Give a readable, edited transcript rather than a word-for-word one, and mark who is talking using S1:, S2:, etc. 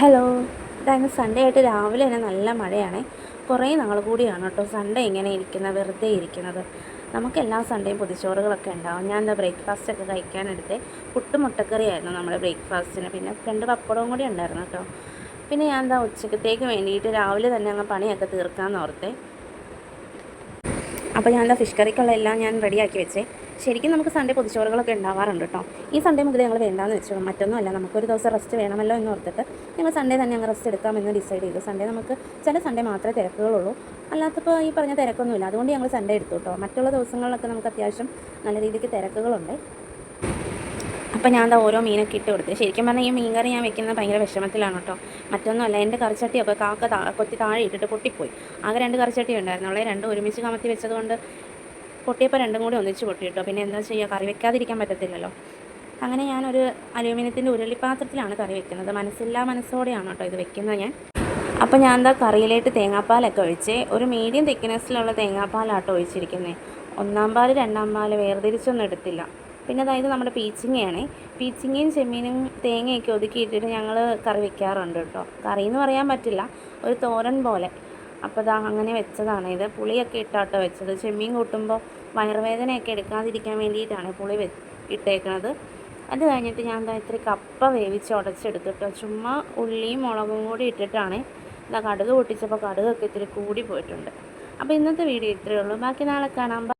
S1: Hello. ഇതായിരുന്നു Sunday ആയിട്ട് രാവിലെ തന്നെ നല്ല മഴയാണ്. കുറേ നാൾ കൂടിയാണ് കേട്ടോ സൺഡേ ഇങ്ങനെ ഇരിക്കുന്നത്, വെറുതെ ഇരിക്കുന്നത്. നമുക്കെല്ലാ സൺഡേയും പൊതിച്ചോറുകളൊക്കെ ഉണ്ടാവും. ഞാൻ എന്താ ബ്രേക്ക്ഫാസ്റ്റൊക്കെ കഴിക്കാനെടുത്ത് പുട്ടും മുട്ടക്കറിയായിരുന്നു നമ്മുടെ ബ്രേക്ക്ഫാസ്റ്റിന്. പിന്നെ 2 പപ്പടവും കൂടി ഉണ്ടായിരുന്നു കേട്ടോ. പിന്നെ ഞാൻ എന്താ ഉച്ചക്കത്തേക്ക് വേണ്ടിയിട്ട് രാവിലെ തന്നെ അങ്ങ് പണിയൊക്കെ തീർക്കാമെന്ന് ഓർത്തേ. അപ്പോൾ ഞാൻ എന്താ ഫിഷ് കറിക്കുള്ള എല്ലാം ഞാൻ റെഡിയാക്കി വെച്ചേ. ശരിക്കും നമുക്ക് സൺഡേ പൊതിച്ചോറുകളൊക്കെ ഉണ്ടാവാറുണ്ട് കേട്ടോ. ഈ സൺഡേ മുതൽ ഞങ്ങൾ വേണ്ടാന്ന് വെച്ചു. മറ്റൊന്നുമല്ല, നമുക്കൊരു ദിവസം റെസ്റ്റ് വേണമല്ലോ എന്ന് ഓർത്തിട്ട് ഞങ്ങൾ സൺഡേ തന്നെ അങ്ങ് റെസ്റ്റ് എടുക്കാമെന്ന് ഡിസൈഡ് ചെയ്തു. സൺഡേ നമുക്ക് ചില സൺഡേ മാത്രമേ തിരക്കുകളുള്ളൂ, അല്ലാത്തപ്പോൾ ഈ പറഞ്ഞ തിരക്കൊന്നുമില്ല. അതുകൊണ്ട് ഞങ്ങൾ സൺഡേ എടുത്തു കേട്ടോ. മറ്റുള്ള ദിവസങ്ങളിലൊക്കെ നമുക്ക് അത്യാവശ്യം നല്ല രീതിക്ക് തിരക്കുകളുണ്ട്. അപ്പോൾ ഞാൻ എന്താ ഓരോ മീനൊക്കെ ഇട്ട് കൊടുത്തത്. ശരിക്കും പറഞ്ഞാൽ ഈ മീൻ കറി ഞാൻ വെക്കുന്നത് ഭയങ്കര വിഷമത്തിലാണ് കേട്ടോ. മറ്റൊന്നുമല്ല, എൻ്റെ കറിച്ചട്ടിയൊക്കെ കൊത്തി താഴെ ഇട്ടിട്ട് പൊട്ടിപ്പോയി. ആകെ 2 കറിച്ചട്ടി ഉണ്ടായിരുന്നുള്ളൂ. രണ്ടും ഒരുമിച്ച് കമത്തി വെച്ചതുകൊണ്ട് പൊട്ടിയപ്പോൾ രണ്ടും കൂടി ഒന്നിച്ച് പൊട്ടി കേട്ടോ. പിന്നെ എന്താ ചെയ്യുക, കറി വെക്കാതിരിക്കാൻ പറ്റത്തില്ലല്ലോ. അങ്ങനെ ഞാനൊരു അലൂമിനിയത്തിൻ്റെ ഉരുളിപ്പാത്രത്തിലാണ് കറി വെക്കുന്നത്. മനസ്സോടെയാണ് കേട്ടോ ഇത് വെക്കുന്നത് ഞാൻ. അപ്പോൾ ഞാൻ എന്താ കറിയിലേക്ക് തേങ്ങാപ്പാലൊക്കെ ഒഴിച്ച് ഒരു മീഡിയം തിക്നെസ്സിലുള്ള തേങ്ങാപ്പാലാട്ടോ ഒഴിച്ചിരിക്കുന്നത്. 1-ാം പാൽ 2-ാം പാൽ വേർതിരിച്ചൊന്നും എടുത്തില്ല. പിന്നെ അതായത് നമ്മുടെ പീച്ചിങ്ങയാണ്. പീച്ചിങ്ങയും ചെമ്മീനും തേങ്ങയൊക്കെ ഒതുക്കിയിട്ടിട്ട് ഞങ്ങൾ കറി വെക്കാറുണ്ട് കേട്ടോ. കറി എന്ന് പറയാൻ പറ്റില്ല, ഒരു തോരൻ പോലെ. അപ്പോൾ അങ്ങനെ വെച്ചതാണ് ഇത്. പുളിയൊക്കെ ഇട്ടാട്ടോ വെച്ചത്. ചെമ്മീൻ കൂട്ടുമ്പോൾ വയറുവേദനയൊക്കെ എടുക്കാതിരിക്കാൻ വേണ്ടിയിട്ടാണ് പുളി ഇട്ടേക്കുന്നത്. അത് കഴിഞ്ഞിട്ട് ഞാൻ എന്താ ഇത്തിരി കപ്പ വേവിച്ച് ഉടച്ചെടുത്തിട്ടോ. ചുമ്മാ ഉള്ളിയും മുളകും കൂടി ഇട്ടിട്ടാണ് കടുക് പൊട്ടിച്ചപ്പോൾ കടുകൊക്കെ ഇത്തിരി കൂടി പോയിട്ടുണ്ട്. അപ്പോൾ ഇന്നത്തെ വീഡിയോ ഇത്രയേ ഉള്ളൂ. ബാക്കി നാളെ കാണാം.